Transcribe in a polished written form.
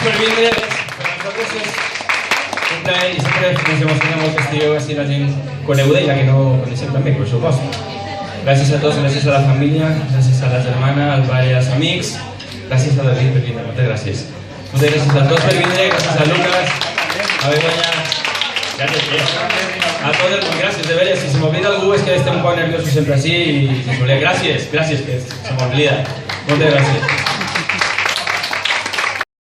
per vindre. Per nosaltres és un plaer i sempre ens emociona molt que estigueu així la gent coneguda i la que no coneixem també, per supost. Gràcies a tots, gràcies a la família, gràcies a la germana, al pare i als amics. Gràcies a David per vindre, moltes gràcies. Moltes gràcies a tots per vindre, gràcies a Lucas, a Begoña. Gràcies a tots, gràcies, de veres. Si se m'oblida algú és que estem un poc nerviosos sempre així i gràcies, que se m'oblida. Moltes gràcies.